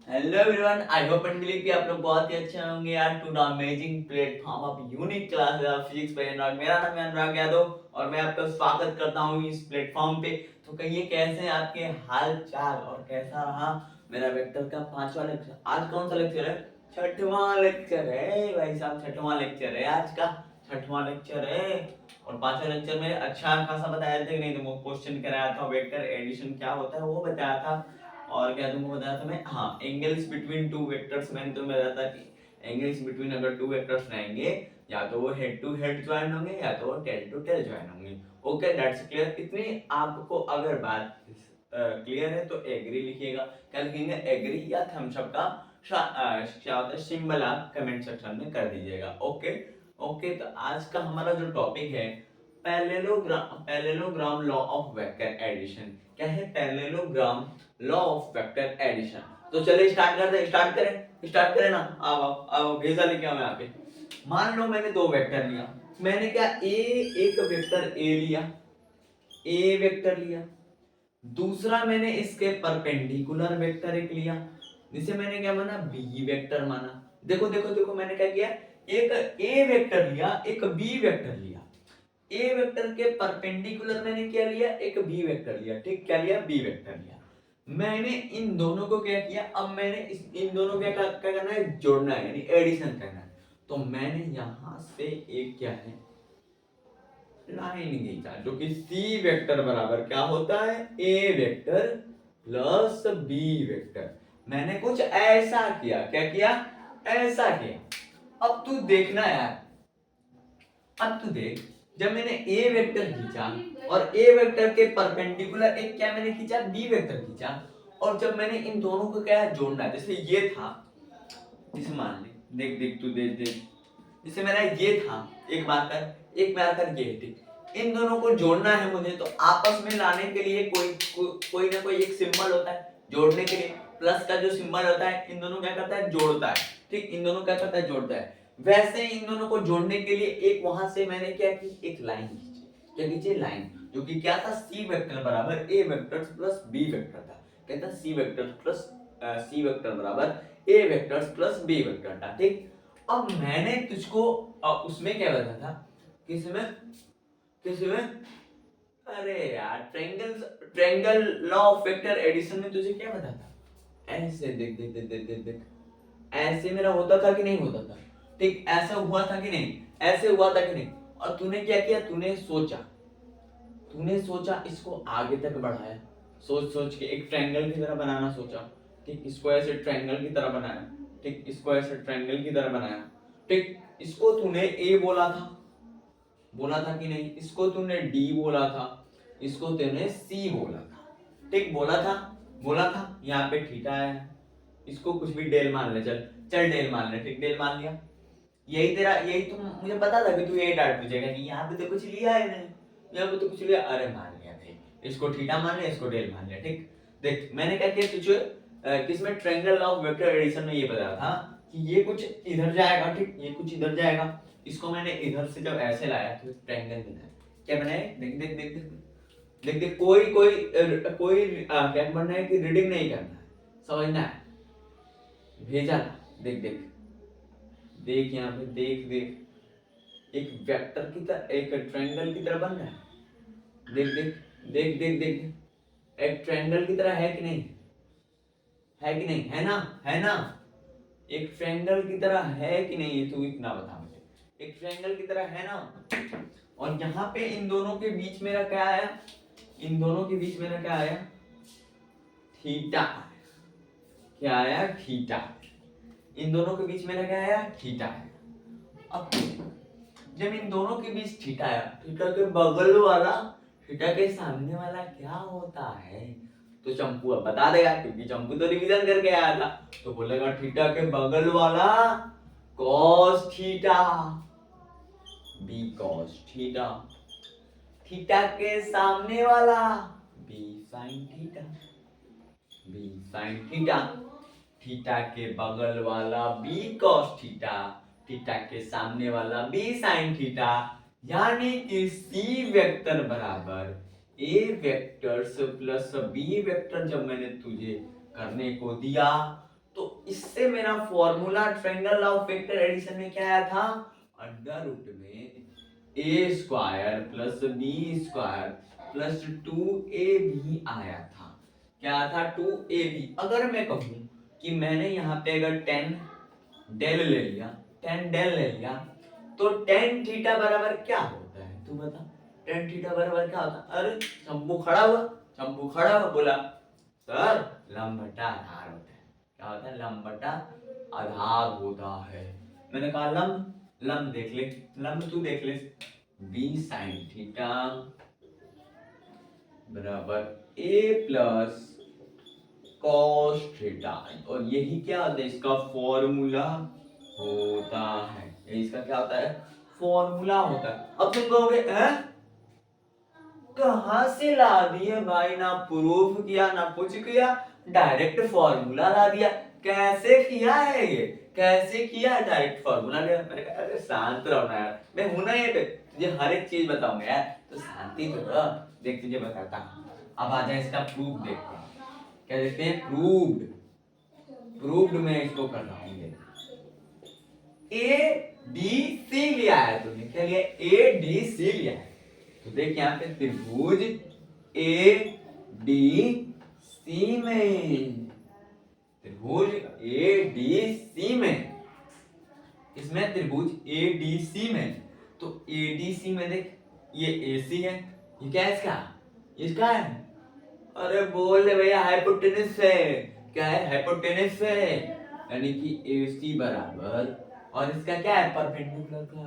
Hello everyone, I hope and believe कि आप लोग बहुत ही अच्छे होंगे यार। To the amazing platform of unique classes of physics by Anurag. मेरा नाम है अनुराग यादव और मैं आपका स्वागत करता हूँ इस प्लेटफॉर्म पे। तो कहिए कैसे हैं आपके हाल चाल और कैसा रहा मेरा वेक्टर का 5वां लेक्चर। आज कौन सा लेक्चर है? 6वां लेक्चर है भाई साहब, 6वां लेक्चर है आज का। 6वां लेक्चर है और 5वें लेक्चर में अच्छा खासा बताया था कि नहीं? तुमको क्वेश्चन कराया था, वेक्टर एडिशन क्या होता है वो बताया था। और क्या तुमको बताया था मैं? हाँ, एंगल्स बिटवीन टू वेक्टर्स मैंने तुम्हें बताया था कि एंगल्स बिटवीन अगर टू वेक्टर्स रहेंगे या तो वो हेड टू हेड ज्वाइन होंगे या तो वो टेल टू टेल ज्वाइन होंगे। Okay, that's clear. इतनी आपको अगर बात क्लियर है तो एग्री लिखिएगा। क्या लिखेंगे? एग्री या थम्स अप का क्या होता है सिंबल आप कमेंट सेक्शन में कर दीजिएगा। ओके ओके, तो आज का हमारा जो टॉपिक है parallelogram law of vector addition. क्या है? Parallelogram law of vector addition. तो चलिए स्टार्ट करें ना। आओ भेजा लेके आओ यहाँ पे। मान लो मैंने दो वेक्टर लिया। मैंने क्या एक वेक्टर ए लिया, ए वेक्टर लिया। दूसरा मैंने इसके परपेंडिकुलर वेक्टर एक लिया, जिसे मैंने क्या माना? बी वेक्टर माना। देखो देखो देखो, मैंने क्या किया? एक ए वेक्टर लिया, एक बी वेक्टर लिया। ए वेक्टर के परपेंडिकुलर मैंने क्या लिया? एक बी वेक्टर लिया। ठीक, क्या लिया? बी वेक्टर लिया। मैंने इन दोनों को क्या किया? अब मैंने इन दोनों क्या क्या करना है? जोड़ना है, यानी एडिशन करना है। तो मैंने यहां से एक क्या है लाइन खींचा, जो कि सी वेक्टर बराबर क्या होता है? ए वेक्टर प्लस बी वेक्टर। मैंने कुछ ऐसा किया। क्या किया? ऐसा किया। अब तू देखना यार, अब तू देख, जब मैंने ए वेक्टर खींचा और ए वेक्टर के परपेंडिकुलर एक क्या मैंने खींचा? बी वेक्टर खींचा। और जब मैंने इन दोनों को क्या जोड़ना है, जैसे ये था, जैसे मान ले, देख देख तू देख देख, जैसे मेरा ये था, एक मार्कर ये है। ठीक, इन दोनों को जोड़ना है मुझे, तो आपस में लाने के लिए कोई ना कोई एक सिंबल होता है जोड़ने के लिए। प्लस का जो सिंबल होता है, इन दोनों क्या करता है? जोड़ता है। ठीक, इन दोनों क्या करता है? जोड़ता है। वैसे इन दोनों को जोड़ने के लिए एक वहां से मैंने क्या की? एक लाइन खींची। क्या खींची? लाइन, जो कि क्या था? सी वेक्टर बराबर A vector plus B vector था। कहता सी वेक्टर प्लस सी वेक्टर बराबर A vector plus B vector था। ठीक, अब मैंने तुझको उसमें क्या बताया था? किसमें अरे यार, triangle law of vector addition में तुझे क्या बताया था? ऐसे देख देख देख देख देख देख, ऐसे मेरा होता था कि नहीं होता था? ठीक, ऐसा हुआ था कि नहीं? ऐसे हुआ था कि नहीं? और तूने क्या किया? तूने सोचा इसको आगे तक बढ़ाया, सोच सोच के एक ट्रायंगल की तरह बनाना सोचा। ठीक, इसको ऐसे ट्रायंगल की तरह बनाया। ठीक, इसको ऐसे ट्रायंगल की तरह बनाया। ठीक, इसको तूने ए बोला था कि नहीं? इसको तूने डी बोला था, इसको तूने सी बोला था। ठीक, बोला था। यहाँ पे थीटा है, इसको कुछ भी डेल मान ले। चल चल डेल मान ले। ठीक, डेल मान लिया। यही तुम मुझे पता था कि तू यही डांट पूछेगा कि यहाँ पे तो कुछ लिया है नहीं, यहाँ पे तो कुछ लिया। अरे मान लिया भाई, इसको थीटा मान लिया, इसको डेल मान लिया। ठीक, देख मैंने क्या किया तुझे किसमें? ट्रायंगल ऑफ वेक्टर एडिशन में ये बताया था कि ये कुछ इधर जाएगा। ठीक, ये कुछ इधर जाएगा। इसको मैंने इधर से जब ऐसे लाया तो ट्रायंगल बना। क्या बनाए? देख देख देख देख देख देख, कोई कोई कोई क्या बनना है कि रीडिंग नहीं करना है, समझना है, भेजा ना। देख देख देख, यहाँ पे देख देख, एक वेक्टर की तरह, एक ट्रायंगल की तरह बन रहा है। देख देख देख देख देख, एक ट्रायंगल की तरह है कि नहीं? है कि नहीं? है ना? है ना? एक ट्रायंगल की तरह है कि नहीं? तू इतना बता मुझे, एक ट्रायंगल की तरह है ना? और यहाँ पे इन दोनों के बीच मेरा क्या आया? इन दोनों के बीच मेरा क्या आया? थीटा। क्या आया? थीटा। इन दोनों के बीच मेरा क्या आया? थीटा है। अब जब इन दोनों के बीच थीटा है, थीटा के बगल वाला, थीटा के सामने वाला क्या होता है? तो चंपू अब बता देगा, क्योंकि चंपू तो रिवीजन करके आया था। तो बोलेगा थीटा के बगल वाला cos theta, B cos theta. Theta के सामने वाला B sin theta, B sin theta. Theta के बगल वाला बी cos थीटा, थीटा के सामने वाला बी sin थीटा। यानी कि सी वेक्टर बराबर A vector plus B vector जब मैंने तुझे करने को दिया, तो इससे मेरा formula triangle of vector addition में क्या आया था, अंडर रूट में A square plus B square plus 2ab आया था। क्या था, 2ab। अगर मैं कहूं कि मैंने यहाँ पे अगर 10 डेल ले लिया, 10 डेल ले लिया, तो tan थीटा बराबर क्या होता है, तू बता। tan थीटा बराबर क्या होता है? अरे शंभू खड़ा हुआ बोला सर लंब बटा आधार होता है। क्या होता है, लंब बटा आधार होता है। मैंने कहा लंब देख ले, लंब तू देख ले, b sin थीटा बराबर a प्लस कॉस थीटा, और यही क्या होता है, इसका फॉर्मूला होता है। ये इसका क्या होता है, फॉर्मूला होता है। अब तुम कहोगे कहां से ला दिए भाई, ना प्रूफ किया ना कुछ किया, डायरेक्ट फॉर्मूला ला दिया। कैसे किया है ये, कैसे किया है डायरेक्ट फॉर्मूला लिया। मैंने कहा अरे शांत रहो ना यार, मैं हूं ना ये पे, तुझे हर एक चीज बताऊंगा यार, तो शांति तो रह। देख तुझे बताता हूं, अब आ जाए इसका प्रूफ देखते हैं। क्या देखते हैं, प्रूव्ड में इसको कर रहा हूं। ए डी सी लिया है तुमने, क्या लिया, ए डी सी लिया है। तो देख यहाँ पे त्रिभुज ए डी सी में, त्रिभुज ए डी सी में, इसमें त्रिभुज ए डी सी में, तो ए डी सी में देख ये ए सी है, ये क्या है इसका, इसका है। अरे बोल ले भैया, हाइपोटेनस है। क्या है, हाइपोटेनस है, यानी कि ए सी बराबर, और इसका क्या है, परपेंडिकुलर का,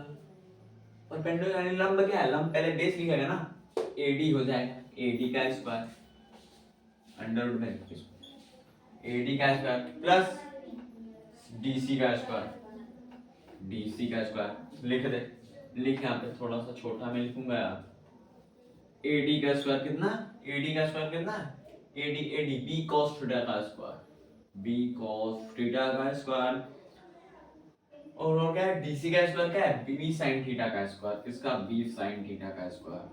परपेंडिकुलर यानी लंब। क्या है, लंब पहले बेस लिखेगा ना, AD हो जाएगा, AD का स्क्वायर अंडर रूट में AD का स्क्वायर प्लस DC का स्क्वायर, DC का स्क्वायर लिख दे, लिख यहाँ पे थोड़ा सा छोटा मैं लिखूंगा यार। AD का स्क्वायर कितना, AD का स्क्वायर कितना, AD B cos थीटा का स्क्वायर, B cos थीटा का स्क्वायर, और क्या है, DC का स्क्वायर क्या है, B sin थीटा का स्क्वायर, किसका, B sin थीटा का स्क्वायर,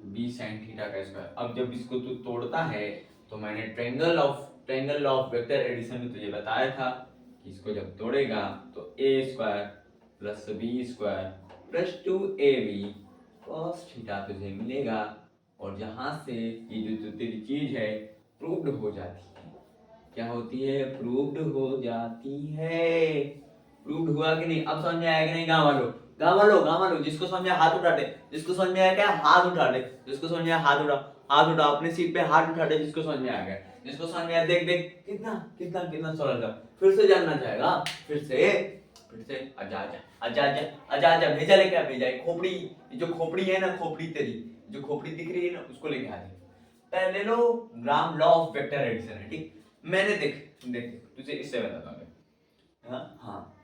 B sin थीटा का स्क्वायर। अब जब इसको तू तोड़ता है, तो मैंने ट्रायंगल ऑफ वेक्टर एडिशन में तुझे बताया था कि इसको जब तोड़ेगा तो a square plus b square plus 2ab cos theta तुझे मिलेगा, और जहां से ये जो तेरी चीज है प्रूव्ड हो जाती है। क्या होती है, प्रूव्ड हो जाती है। प्रूव्ड हुआ कि नहीं, अब समझ में आया कि नहीं गाँव वालों, जिसको समझ में आया हाथ उठाते, जिसको समझ में आया क्या, हाथ उठा ले, जिसको समझ में आया हाथ उठा अपने सीट पे हाथ उठा दे, जिसको समझ में आ गया, जिसको समझ में आया देख देख कितना कितना कितना सरल था। फिर से जानना चाहेगा, फिर से आजा भेजा लेके आ, भेजा खोपड़ी, जो खोपड़ी है ना, खोपड़ी तेरी जो खोपड़ी दिख रही है ना, उसको लेके आ जाए। Parallelogram law of vector addition है, ठीक। मैंने देख तुझे इससे बताता हूँ। हाँ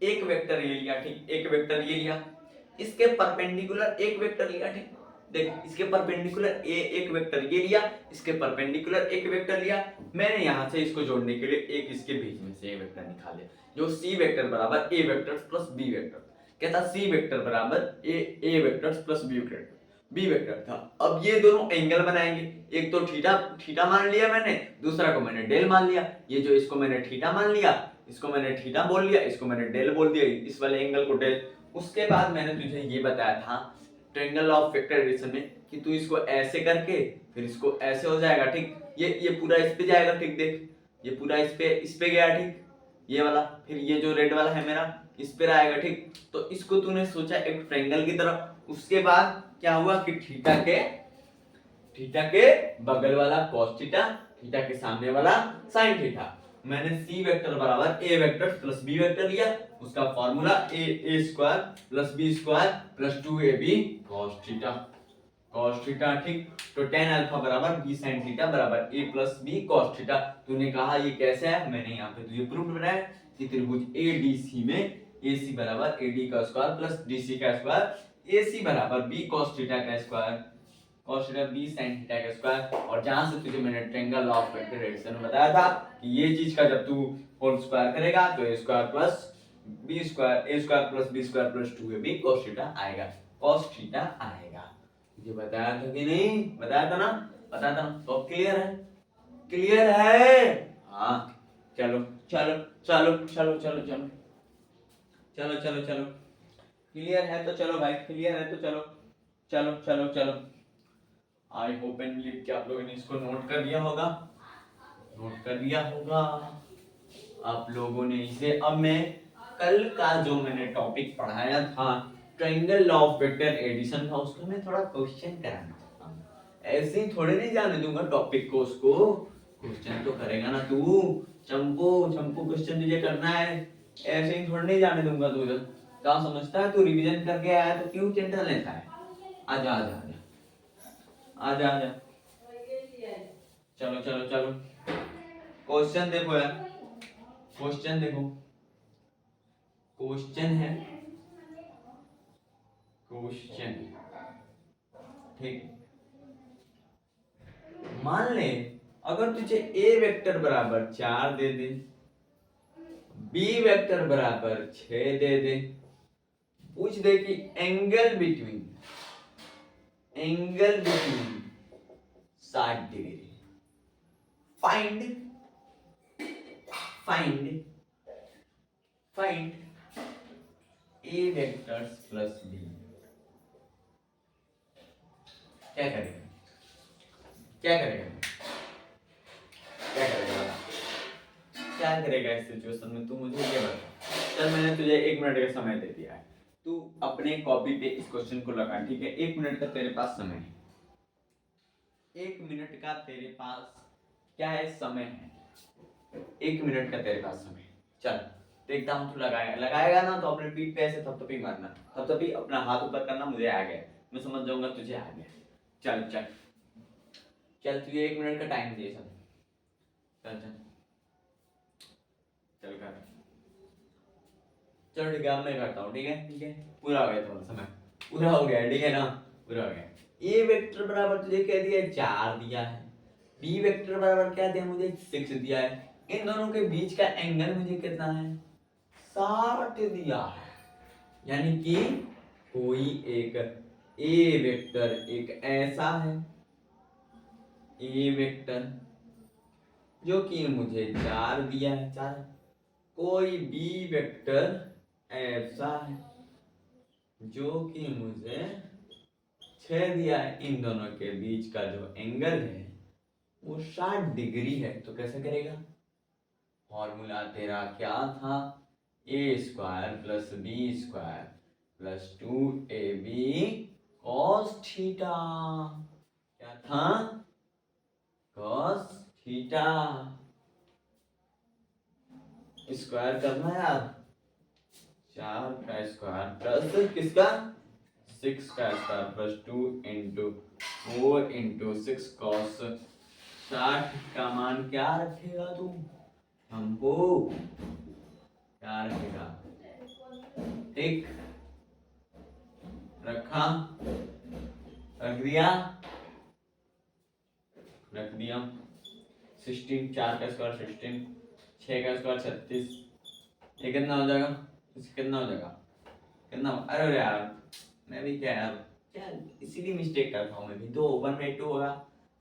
एक वेक्टर ये लिया, ठीक, एक वेक्टर ये लिया, इसके परपेंडिकुलर एक वेक्टर लिया, ठीक। देख इसके परपेंडिकुलर एक वेक्टर ये लिया, इसके परपेंडिकुलर एक वेक्टर लिया। मैंने यहां से इसको जोड़ने के लिए एक इसके बीच में से एक वेक्टर निकाले, जो सी वेक्टर बराबर A vector plus B vector. कहता सी वेक्टर बराबर A vector plus B vector था। अब ये दोनों एंगल बनाएंगे, एक तो थीटा मान लिया मैंने, दूसरा को मैंने डेल मान लिया। ये जो इसको मैंने थीटा मान लिया, इसको मैंने थीटा बोल लिया, इसको मैंने डेल बोल दिया, इस वाले एंगल को डेल। उसके बाद मैंने तुझे ये बताया था ट्रायंगल ऑफ वेक्टर एडिशन में कि तू इसको ऐसे करके फिर इसको ऐसे हो जाएगा, ठीक। ये पूरा इस पे जाएगा, ठीक। देख ये पूरा इस पे गया, ठीक, ये वाला। फिर ये जो रेड वाला है मेरा इस पे आएगा, ठीक। तो इसको तूने सोचा एक ट्रायंगल की तरह। उसके बाद क्या हुआ कि थीटा के बगल वाला cos थीटा के सामने वाला sin थीटा। मैंने सी वेक्टर बराबर A vector plus B vector लिया, उसका formula A square plus B square plus 2ab cos theta, ठीक। तो tan अल्फा बराबर b sin थीटा बराबर a plus b cos theta. तूने कहा ये कैसे है, मैंने यहाँ पे तुझे प्रूफ बनाया कि त्रिभुज ADC में AC बराबर AD का स्क्वायर प्लस DC का स्क्वायर, AC बराबर b cos थीटा का square, cos theta b sin theta का स्क्वायर। और जहां से तुझे मैंने ट्रायंगल ऑफ वेक्टर एडिशन में बताया था कि ये चीज का जब तू होल स्क्वायर करेगा तो a square plus b square, a square plus b square plus 2ab cos theta आएगा, cos थीटा आएगा। ये बताया था कि नहीं, बताया था ना, तो क्लियर है, हाँ चलो चलो चलो चलो चलो चलो चलो चलो चलो क्लियर है तो चलो भाई, क्लियर है तो चलो चलो चलो चलो। आई होप एंड बिलीव कि आप लोगों ने इसको नोट कर लिया होगा, नोट कर लिया होगा आप लोगों ने इसे। अब मैं कल का जो मैंने टॉपिक पढ़ाया था triangle law of vector addition का, उसका मैं थोड़ा क्वेश्चन कराना चाहता हूँ। ऐसे ही थोड़े नहीं जाने दूंगा टॉपिक को, उसको क्वेश्चन तो करेगा ना तू चंपू, चंपू क्वेश्चन तुझे करना है, ऐसे ही थोड़े नहीं जाने दूंगा तू इधर। क्या समझता है तू, रिवीजन करके आया तो क्यों टेंशन लेता है? आजा आजा आजा आजा आजा, चलो चलो चलो क्वेश्चन देखो यार, क्वेश्चन देखो, क्वेश्चन है क्वेश्चन, ठीक। मान ले अगर तुझे ए वेक्टर बराबर 4 दे दे, बी वेक्टर बराबर 6 दे दे, पूछ दे कि angle between 60 degree, find find find A vectors plus B. क्या करेगा, क्या करेगा, क्या करेगा, क्या करेगा इस सिचुएशन में, तू मुझे ये बता। चल मैंने तुझे 1 मिनट का समय दे दिया है, तू अपने कॉपी पे इस क्वेश्चन को लगा, ठीक है? 1 मिनट का तेरे पास समय है, 1 मिनट का तेरे पास क्या है, समय है। 1 मिनट का तेरे पास समय, चल देखता हूँ तू लगाएगा, लगाएगा ना तो अपने पीठ पे ऐसे थपथपी मारना, थपथपी अपना हाथ ऊपर करना, मुझे आ गया, मैं समझ जाऊंगा तुझे आ गया। चल चल चल तुझे 1 मिनट का टाइम दिए, चल चल चल चल कर, चलो ठीक है अब मैं करता हूँ, ठीक है? ठीक है पूरा हो गया तुम्हारा समय, पूरा हो गया, ठीक है ना? पूरा हो गया। ए वेक्टर बराबर तुझे क्या दिया है, 4 दिया है, बी वेक्टर बराबर क्या दिया मुझे, 6 दिया है, इन दोनों के बीच का एंगल मुझे कितना है, 60 दिया है। यानी कि कोई एक ए वेक्टर एक ऐसा है, ए वेक्टर जो कि मुझे 4 दिया है, 4, कोई बी वेक्टर ऐसा है जो कि मुझे 6 दिया है, इन दोनों के बीच का जो एंगल है वो 60 डिग्री है। तो कैसे करेगा, फॉर्मूला तेरा क्या था, A square plus B square plus 2ab cos theta, क्या था, cos थीटा, स्क्वायर करना है यार, 4 का स्क्वायर प्लस किसका, 6 का square plus 2 into 4 into 6 cos 60 का मान क्या रखेगा तू, हमको क्या रखेगा, ठीक रखा, रख दिया, रख दिया। 16, 4 का स्क्वायर 16, 6 का स्क्वायर 36, ये कितना हो जाएगा, कितना हो जाएगा, कितना, अरे यार मैं भी क्या यार, क्या इसीलिए मिस्टेक करता हूँ मैं भी, 2 1 में 2 होगा,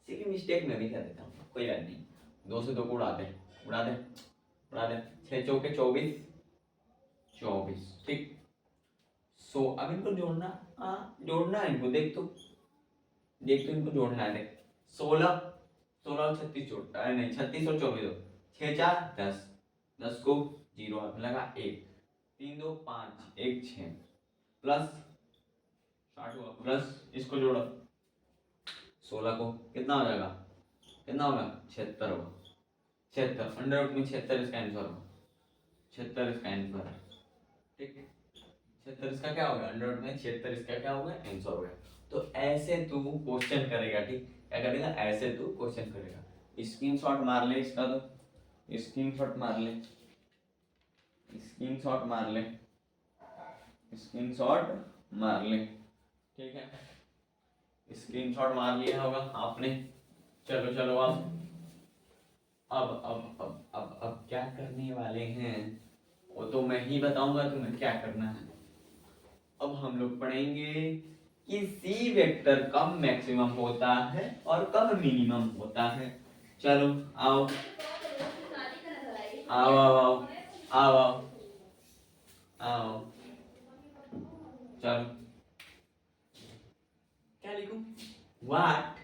इसीलिए मिस्टेक मैं भी कर देता हूँ, कोई बात नहीं, 2 से 2 को उड़ा दे, उड़ा दे, उड़ा दे, 6 चौके 24, 24, ठीक। सो अब इनको जोड़ना, जोड़ना है इनको, देख तो इनको जोड़ना है, देख 16 16 और 36 जोड़ता है, नहीं 36 और 24 हो, 6 4 10, 10 को 0 हाथ में लगा, 1 3 2 5 1 6 प्लस 60 हुआ, प्लस इसको जोड़ो 16 को, कितना हो जाएगा, कितना होगा, 76 होगा, 76 अंडर रूट में 76 इसका आंसर होगा, 76 इसका आंसर है, ठीक। 76 इसका क्या होगा, अंडर रूट में 76 इसका क्या होगा, आंसर हो गया। तो ऐसे तू क्वेश्चन करेगा, ठीक, क्या करेगा, ऐसे तू क्वेश्चन करेगा। स्क्रीनशॉट मार ले इसका, तो स्क्रीनशॉट मार ले, स्क्रीनशॉट मार ले, स्क्रीनशॉट मार ले, ठीक है? स्क्रीनशॉट मार लिया होगा आपने। चलो चलो अब क्या करने वाले हैं वो तो मैं ही बताऊंगा तुम्हें क्या करना है। अब हम लोग पढ़ेंगे कि सी वेक्टर कब मैक्सिमम होता है और कब मिनिमम होता है। चलो आओ आओ आओ आओ आओ आओ आओ, चलो क्या लिखूं? What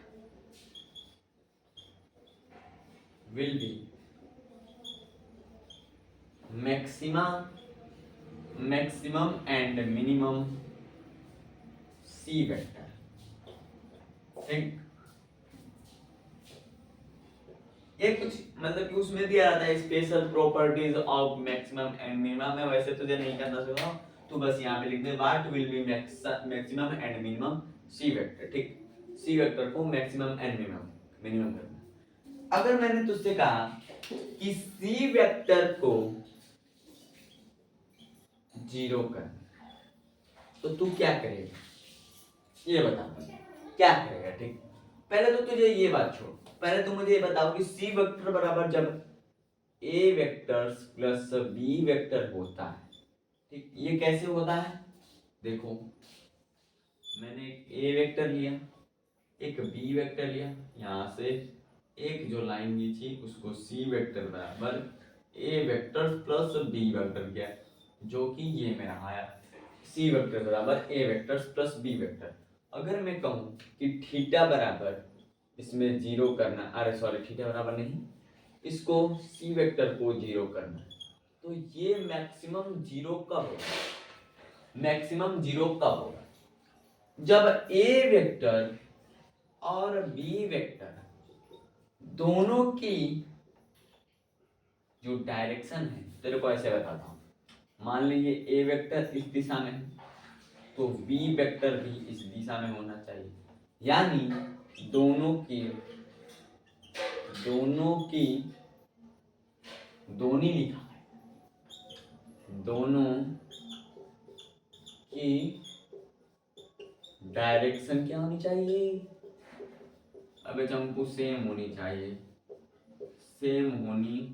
will be maximum and minimum C vector? ठीक, ये कुछ मतलब कि उसमें दिया रहता है special properties of maximum and minimum में, वैसे तुझे नहीं करना सिखाऊं, तो बस यहाँ पे लिख दे what will be maximum and minimum C vector. ठीक, सी वेक्टर को मैक्सिमम एंड मिनिमम करना। अगर मैंने तुझसे कहा कि सी वेक्टर को जीरो करना, तो तू क्या करेगा ये बता, क्या करेगा? ठीक, पहले तो तुझे ये बात छोड़, पहले तो मुझे ये बताओ कि सी वेक्टर बराबर जब ए वेक्टर्स प्लस बी वेक्टर होता है, ठीक, ये कैसे होता है? देखो, मैंने एक ए वेक्टर लिया, एक बी वेक्टर लिया, यहां से एक जो लाइन खींची उसको सी वेक्टर बराबर A vector plus B vector किया, जो कि ये मेरा आया सी वेक्टर बराबर A vector plus B vector. अगर मैं कहूं कि थीटा बराबर इसमें जीरो करना, अरे सॉरी थीटा बराबर नहीं, इसको सी वेक्टर को जीरो करना, तो ये मैक्सिमम जीरो कब होगा? मैक्सिमम जीरो कब होगा? जब ए वेक्टर और बी वेक्टर दोनों की जो डायरेक्शन है, तेरे को ऐसे बताता हूं, मान लीजिए ए वेक्टर इस दिशा में है, तो बी वेक्टर भी इस दिशा में होना चाहिए, यानी दोनों की दोनों लिखा है, दोनों की डायरेक्शन क्या होनी चाहिए? अब हमको सेम होनी चाहिए, सेम होनी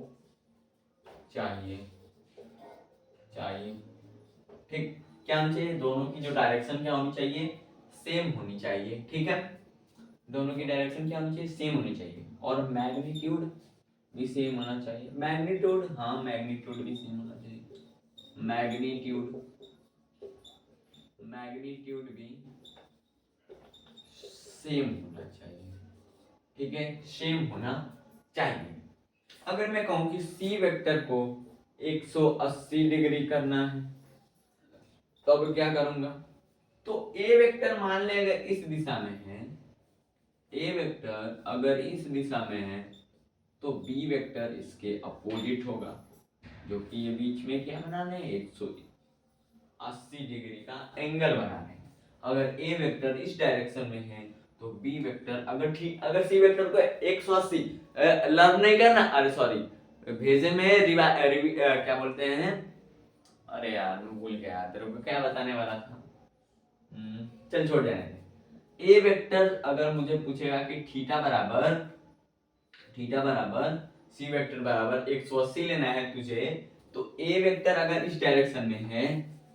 चाहिए, ठीक, क्या होनी चाहिए? दोनों की जो डायरेक्शन क्या होनी चाहिए? सेम होनी चाहिए, ठीक है, दोनों की डायरेक्शन क्या होनी चाहिए? सेम होनी चाहिए, और मैग्नीट्यूड भी सेम होना चाहिए। मैग्नीट्यूड, हाँ मैग्नीट्यूड भी सेम होना चाहिए, मैग्नीट्यूड भी सेम होना चाहिए, ठीक है, सेम होना चाहिए। अगर मैं कहूं कि सी वेक्टर को 180 डिग्री करना है, तो अब क्या करूंगा? तो ए वेक्टर मान ले अगर इस दिशा में है, ए वेक्टर अगर इस दिशा में है, तो बी वेक्टर इसके अपोजिट होगा, जो कि ये बीच में क्या बनाने, 180 डिग्री का एंगल बनाने। अगर ए वेक्टर इस डायरेक्शन में है, तो बी वेक्टर अगर सी वेक्टर को 180 लर्न नहीं करना, अरे सॉरी भेजे में क्या बोलते हैं, अरे यार मैं भूल गया, तेरे को क्या बताने वाला था, चल छोड़ जाने दे। ए वेक्टर अगर मुझे पूछेगा कि थीटा बराबर सी वेक्टर बराबर 180 लेना है तुझे, तो ए वेक्टर अगर इस डायरेक्शन में है,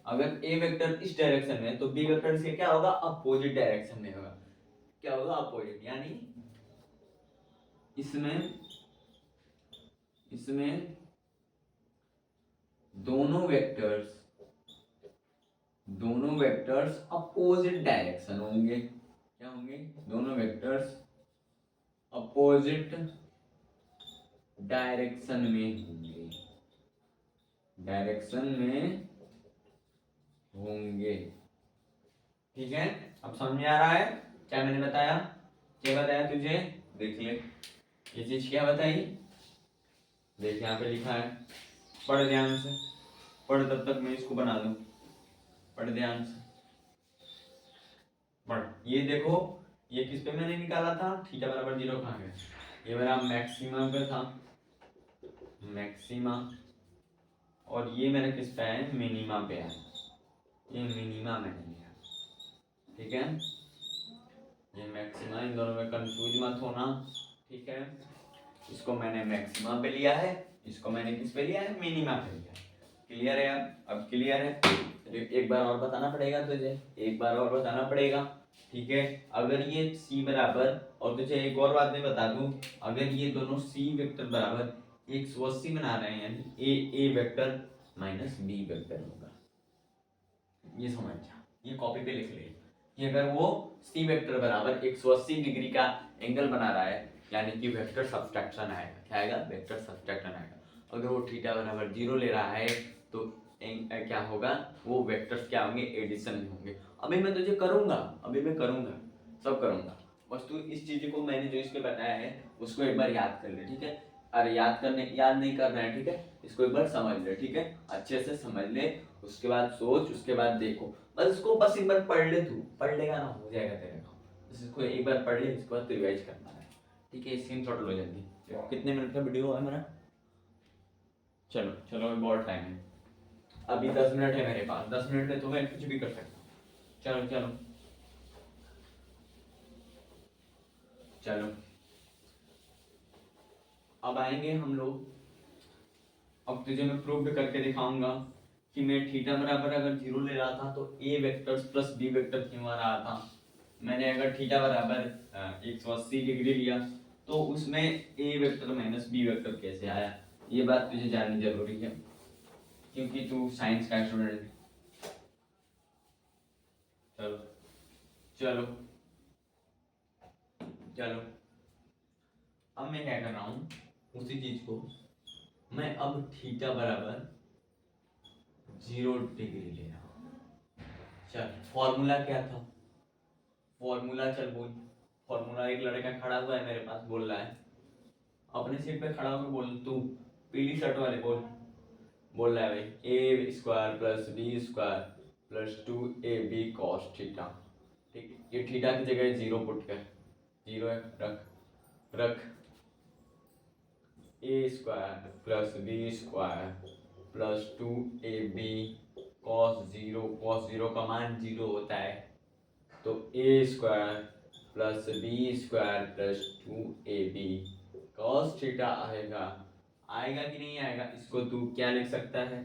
अगर ए वेक्टर इस डायरेक्शन में है, तो बी वेक्टर से क्या होगा? अपोजिट डायरेक्शन में होगा। क्या होगा? अपोजिट, यानी इसमें दोनों वेक्टर्स अपोजिट डायरेक्शन होंगे। क्या होंगे? दोनों वेक्टर्स अपोजिट डायरेक्शन में होंगे, ठीक है। अब समझ में आ रहा है क्या मैंने बताया? क्या बताया तुझे? देख ले, ये चीज क्या बताई, देख यहाँ पे लिखा है, पढ़ ध्यान से, पढ़, तब तक मैं इसको बना दूं, पढ़ ध्यान से, पढ़। ये देखो, ये किस पे मैंने निकाला था? थीटा बराबर 0 कहाँ गया? ये मेरा मैक्सिमा पे था, मैक्सिमा, और ये मेरा किस पे है? मिनिमा पे है, ये मिनिमा मैंने लिया, ठीक है। ये मैक्सिमा, इन दोनों में कंफ्यूज मत होना, ठीक है। इसको मैंने मैक्सिमा पे लिया है, इसको मैंने किस पे लिया है? मिनिमा पे लिया है। क्लियर है? अब क्लियर है? एक बार और बताना पड़ेगा तुझे, एक बार और बताना पड़ेगा, ठीक है। अगर ये C बराबर, और तुझे एक और बात मैं बता दूं, अगर ये दोनों C वेक्टर बराबर 180 बना रहे हैं, यानी ए वेक्टर माइनस बी वेक्टर होगा। ये समझ जा, ये कॉपी पे लिख ले कि अगर वो सी वेक्टर बराबर 180 डिग्री का एंगल बना रहा है, यानी कि वेक्टर सब्सट्रैक्शन आएगा। क्या आएगा? वेक्टर सब्सट्रैक्शन आएगा। अगर वो थीटा बराबर 0 ले रहा है तो क्या होगा? वो वेक्टर्स क्या होंगे? एडिशन में होंगे। अभी मैं तुझे करूंगा, अभी मैं करूंगा, सब करूंगा, बस तू इस चीज को मैंने जो इसके बताया है उसको एक बार याद कर ले, ठीक है? अरे याद नहीं करना है, ठीक है? इसको एक बार समझ ले, ठीक है? अच्छे से समझ ले, उसके बाद सोच, उसके बाद देखो। बस इसको बस एक बार पढ़ ले, तू पढ़ लेगा ना, हो जाएगा तेरे काम। बस इसको एक बार पढ़ ले, इसके बाद रिवाइज करना है, ठीक है? स्क्रीनशॉट लो जल्दी। कितने मिनट का वीडियो है मेरा? चलो चलो, अभी बहुत टाइम है, अभी 10 मिनट है मेरे पास। 10 मिनट में तो मैं कुछ भी कर सकता हूँ। चलो चलो चलो, अब आएंगे हम लोग। अब तुझे मैं प्रूव भी करके दिखाऊंगा कि मैं थीटा बराबर अगर 0 ले रहा था तो ए वेक्टर प्लस बी वेक्टर क्यों आ रहा था। मैंने अगर थीटा बराबर 180 डिग्री लिया तो उसमें ए वेक्टर माइनस बी वेक्टर कैसे आया, ये बात तुझे जाननी जरूरी है, क्योंकि तू साइंस का स्टूडेंट है। चलो चलो चलो, अब मैं क्या कर रहा हूँ, उसी चीज को मैं अब थीटा बराबर 0 डिग्री ले रहा हूँ। चल, फॉर्मूला क्या था? फॉर्मूला चल बोल। फॉर्मूला, एक लड़का खड़ा हुआ है मेरे पास, बोल रहा है, अपने सीट पे खड़ा होकर बोल, तू पीली शर्ट वाले बोल रहा है भाई, A square plus B square plus 2ab cos theta. ठीक, ये थीटा की जगह 0 पुट कर, 0 है, रख A square plus B square plus 2ab cos 0 का मान 0 होता है, तो A square plus B square plus 2ab cos theta आएगा। आएगा कि नहीं आएगा? इसको तू क्या लिख सकता है?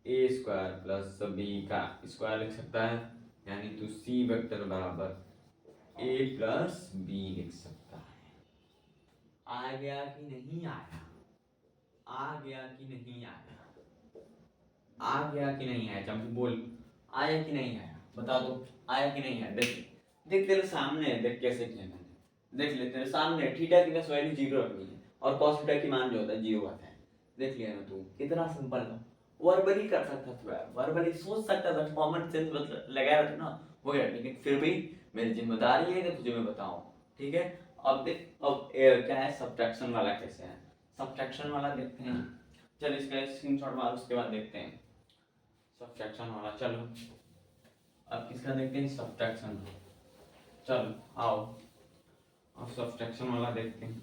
ए स्क्वायर प्लस बी का स्क्वायर लिख सकता है, यानी तू सी वेक्टर बराबर ए प्लस बी लिख सकता है। आ गया कि नहीं आया? आ गया कि नहीं आया? आ गया कि नहीं आया? चम बोल, आया कि नहीं आया? बता दो, आया कि नहीं आया? देख देख, तेरे सामने है, देख कैसे किया मैंने, देख ले, तेरे सामने थीटा की वैल्यू 0 रखनी है और cos थीटा की मान जो होता है 0 आता है। देख लिया ना तू, कितना सिंपल है। वर्बली कर सकता था यार, वर्बली सोच सकता था, कॉमन सेंस लगाया था ना, हो गया। लेकिन फिर भी मेरी जिम्मेदारी है कि तुझे मैं बताऊं, ठीक है? अब देख, अब क्या है, सब्ट्रैक्शन वाला कैसे है, सब्ट्रैक्शन वाला देखते हैं। चल इसका स्क्रीनशॉट मार, उसके बाद देखते हैं सब्ट्रैक्शन वाला। चलो अब किसका देखते हैं? सब्ट्रैक्शन। चलो आओ, अब सब्ट्रैक्शन वाला देखते हैं।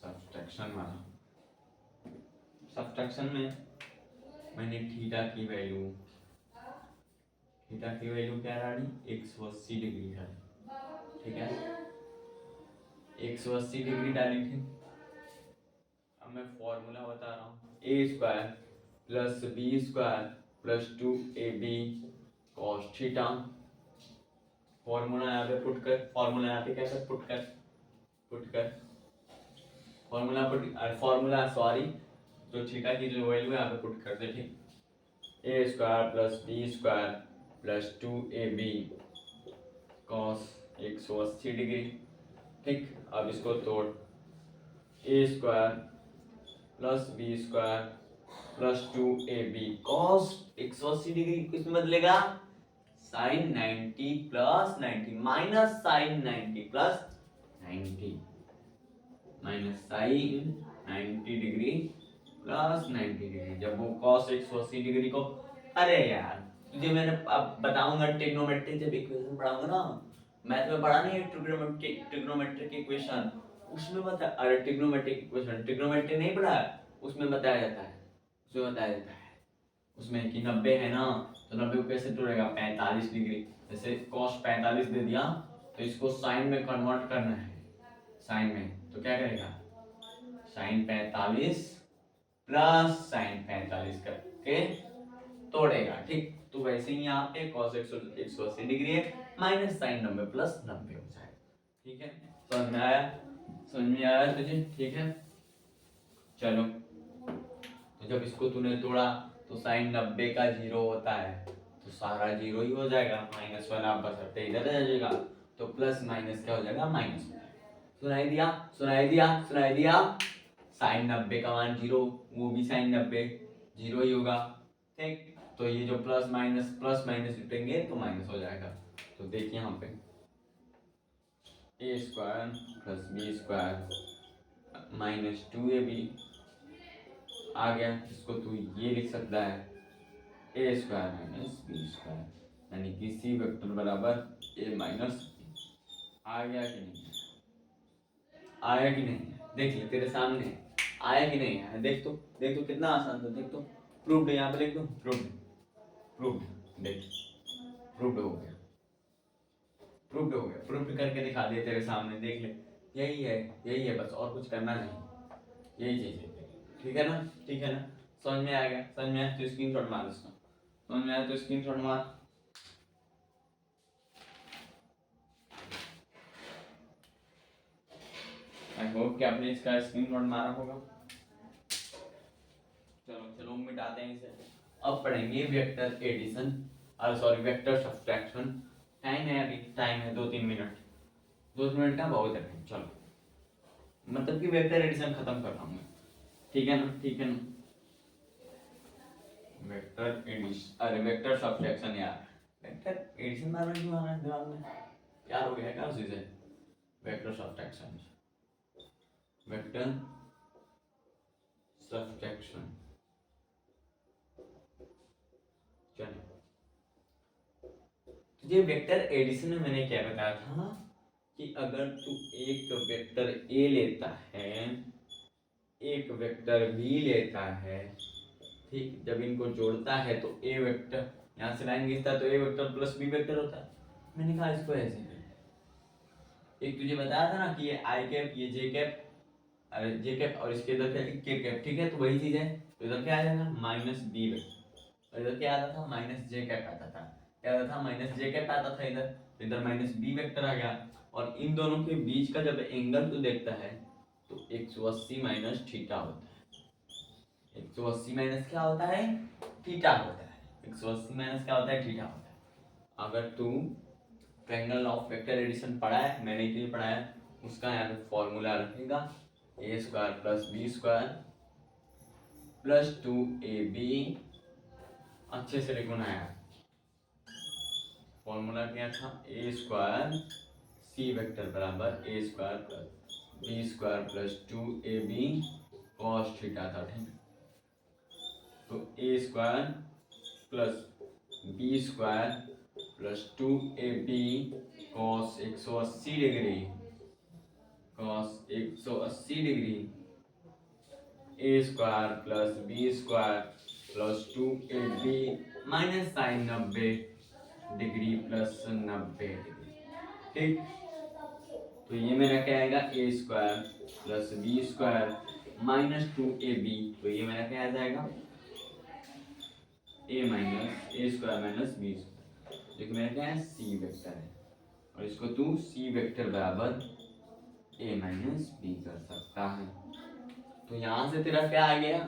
सब्ट्रैक्शन वाला, सब्ट्रैक्शन में मैंने थीटा की वैल्यू क्या डाली? 180 डिग्री डाली, ठीक है? 180 डिग्री डाली थी। अब मैं फॉर्मूला बता रहा हूँ, A square plus B square plus 2ab cos theta. Formula यहाँ पे पुट कर, फॉर्मूला यहाँ पे कैसे पुट कर फॉर्मूला सॉरी, जो थीटा की जो वैल्यू है यहाँ पे पुट कर दे, ठीक? A square plus B square plus 2ab cos 180 degree, ठीक? अब इसको तोड़, A square plus B square plus 2ab cos 180 degree किसमें बदलेगा? Sine 90 plus 90 minus sine 90 plus 90, minus sine 90 degree plus 90 degree. जब वो cos 180 डिग्री को, अरे यार तुझे मैंने अब बताऊंगा ट्रिग्नोमेट्री, जब इक्वेशन पढ़ाऊंगा ना, मैथ में पढ़ा नहीं है ट्रिग्नोमेट्रिक इक्वेशन, उसमें बता, अरे ट्रिग्नोमेट्रिक इक्वेशन, ट्रिग्नोमेट्री नहीं पढ़ा, उसमें बताया जाता है, उसमें कि 90 है ना, तो 90 को कैसे तोड़ेगा? 45 डिग्री। जैसे cos 45 दे दिया तो इसको साइन में कन्वर्ट करना है, साइन में, तो क्या करेगा? साइन 45 प्लस साइन 45 करके तोड़ेगा, ठीक? तो वैसे ही यहाँ पे cos 180 डिग्री है, माइनस साइन 90 प्लस 90 हो जाएगा। ठीक है, समझ में आया तुझे? ठीक है, चलो। तो जब इसको तूने तोड़ा तो साइन 90 का 0 होता है, तो सारा 0 ही हो जाएगा, -1 आप बसरते इधर आ जाएगा, तो प्लस माइनस क्या हो जाएगा, माइनस हो जाएगा। सुनाई दिया, सुनाई दिया, सुनाई दिया। साइन 90 का मान 0, वो भी साइन 90 0 ही होगा। ठीक, तो ये जो प्लस माइनस जुटेंगे तो माइनस हो जाएगा। तो देखिए यहाँ पे a² + b² -2ab आ गया। इसको तू ये लिख सकता है a² - b², यानी कि c वेक्टर बराबर a माइनस b। आ गया कि नहीं, आया कि नहीं? देख ले तेरे सामने आया कि नहीं आया, देख तो, देख तो कितना आसान था, देख तो। प्रूव्ड, यहाँ पे लिख दो प्रूव्ड, प्रूव्ड, देख प्रूव्ड हो गया, प्रूव्ड हो गया, प्रूव्ड करके दिखा दिया तेरे सामने, देख ले। यही है, यही है, बस और कुछ करना नहीं, यही चीज है। ठीक है ना, ठीक है ना, समझ में आ गया? समझ में आया तो स्क्रीनशॉट मार इसका, समझ में आया तो स्क्रीनशॉट मार। आई होप कि आपने इसका स्क्रीनशॉट मारा होगा। चलो चलो मिटाते हैं इसे। अब पढ़ेंगे वेक्टर एडिशन, और सॉरी वेक्टर सब्ट्रैक्शन। टाइम है, अभी टाइम है 2-3 मिनट, 2 मिनट का बहुत है। चलो, मतलब कि वेक्टर एडिशन खत्म कर रहा हूँ मैं, ठीक है ना, ठीक है ना। वेक्टर एडिशन, अरे वेक्टर सब्ट्रैक्शन यार, वेक्टर एडिशन बार बार क्यों आ रहा है दिमाग में, यार हो गया क्या उसी से? Vector subtraction, vector subtraction. चलो, तुझे वेक्टर एडिशन में मैंने क्या बताया था कि अगर तू एक वेक्टर ए लेता है, एक वेक्टर बी लेता है, ठीक, जब इनको जोड़ता है तो ए वेक्टर, यहाँ से लाइन खींचता है तो ए वेक्टर प्लस बी वेक्टर होता है। मैंने कहा इसको ऐसे, एक तुझे बताया था ना कि ये आई कैप, ये जे कैप, अरे जे कैप, और इसके इधर क्या के कैप, ठीक है, तो वही चीज है। तो इधर क्या आ जाएगा, माइनस बी वेक्टर, और इधर क्या आता था, माइनस जे कैप आता था, क्या आता था, माइनस जे कैप आता था इधर, तो इधर माइनस बी वेक्टर आ गया। और इन दोनों के बीच का जब एंगल तू देखता है तो 180 माइनस थीटा होता है। 180 माइनस क्या होता है, थीटा होता है। 180 माइनस क्या होता है, थीटा होता है। अगर तू ट्रायंगल ऑफ वेक्टर एडिशन पढ़ा है, मैंने के लिए पढ़ाया, उसका यहाँ पे फॉर्मूला रखेगा a² + b² + 2ab। अच्छे से लिखो ना यार, फॉर्मूला क्या था, a² c वेक्टर बराबर a² + b² + 2ab cos theta था, ठीक है। तो a² + b² + 2ab cos 180 degree, cos 180 degree, a² + b² + 2ab minus sine 90 degree plus 90 degree, ठीक। तो ये मेरा क्या आएगा, a² + b² - 2ab, तो ये मेरा क्या आ जाएगा, a - a² - b², जो कि मेरा क्या है, c वेक्टर है। और इसको तू c वेक्टर बराबर a - b कर सकता है। तो यहाँ से तेरा क्या आ गया,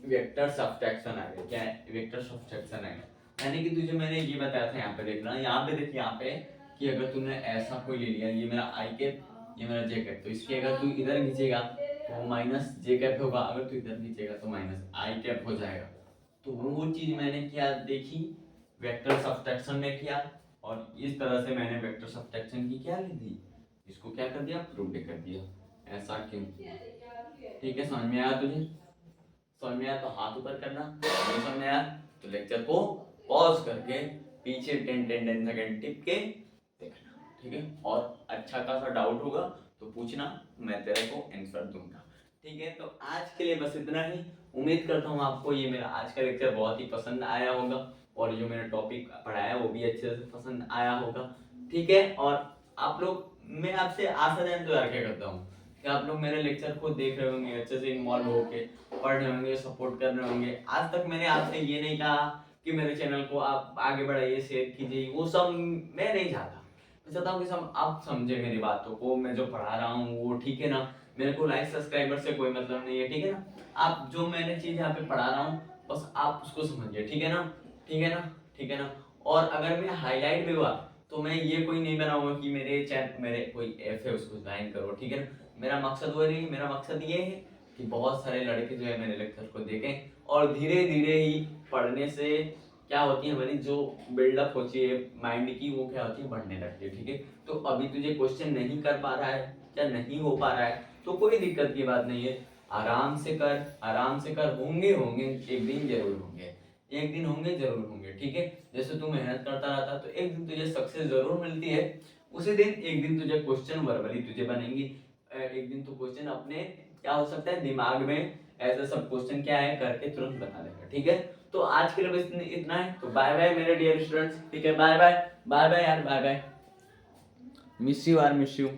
वेक्टर सब्ट्रैक्शन आ गया। क्या है, वेक्टर सब्ट्रैक्शन आ गया, यानी कि तुझे मैंने ये बताया था, यहाँ पे देखना, यहाँ पे देख, यहाँ पे कि अगर तूने ऐसा कोई ले लिया, ये मेरा आई कैप, ये मेरा जे कैप, तो इसके अगर तू इधर खींचेगा तो माइनस जे कैप होगा, अगर तू इधर खींचेगा तो माइनस आई कैप हो जाएगा। तो वो चीज मैंने क्या देखी, वेक्टर सब्ट्रैक्शन में किया, और इस तरह से मैंने वेक्टर सब्ट्रैक्शन की क्या ली थी, इसको क्या कर दिया, प्रूव कर दिया। ऐसा क्यों? ठीक है, समझ में आया तुझे? समझ में आया तो हाथ ऊपर करना, नहीं समझ में आया तो लेक्चर को पॉज करके पीछे 10 सेकंड टिप के देखना, ठीक है। और अच्छा खासा डाउट होगा तो पूछना, मैं तेरे को आंसर दूंगा, ठीक है। तो आज के लिए बस इतना ही। उम्मीद करता हूँ आपको ये मेरा आज का लेक्चर बहुत ही पसंद आया होगा, और जो मैंने टॉपिक पढ़ाया वो भी अच्छे से पसंद आया होगा, ठीक है। और आप लोग, मैं आपसे आशा जान तो यार क्या करता हूँ कि आप लोग मेरे लेक्चर को देख रहे होंगे, अच्छे से इन्वॉल्व होके पढ़ रहे होंगे, सपोर्ट कर रहे होंगे। आज तक मैंने आपसे ये नहीं कहा कि मेरे चैनल को आप आगे बढ़ाइए, शेयर कीजिए, वो सब मैं नहीं चाहता। मैं चाहता हूँ कि आप समझे मेरी बातों को, मैं जो पढ़ा रहा हूँ वो, ठीक है ना। मेरे को लाइक सब्सक्राइबर से कोई मतलब नहीं है, ठीक है ना। आप जो मैंने चीज यहाँ पे पढ़ा रहा हूँ बस आप उसको समझिए, ठीक है ना, ठीक है ना, ठीक है ना। और अगर मैं हाईलाइट भी हुआ तो मैं ये कोई नहीं बनाऊंगा कि मेरे चैनल मेरे कोई ऐप है उसको ज्वाइन करो, ठीक है ना। मेरा मकसद वो नहीं, मेरा मकसद ये है कि बहुत सारे लड़के जो है मेरे लेक्चर को देखें और धीरे धीरे ही पढ़ने से क्या होती है हमारी जो बिल्डअप होती है माइंड की, वो क्या होती है बढ़ने लगती है, ठीक है। तो अभी तुझे क्वेश्चन नहीं कर पा रहा है या नहीं हो पा रहा है तो कोई दिक्कत की बात नहीं है, आराम से कर, आराम से कर, होंगे होंगे एक दिन जरूर होंगे, एक दिन होंगे जरूर होंगे, ठीक है। जैसे तू मेहनत करता रहता तो एक दिन तुझे सक्सेस जरूर मिलती है, उसी दिन एक दिन तुझे क्वेश्चन वर्बली तुझे बनेंगी, एक दिन तू क्वेश्चन अपने क्या हो सकता है दिमाग में ऐसा सब क्वेश्चन क्या है करके तुरंत बता देगा, ठीक है। तो आज के लिए बस इतना है, तो बाय बाय मेरे डियर स्टूडेंट्स, ठीक है, बाय बाय, बाय बाय यार, बाय बाय, मिस यू यार, मिस यू।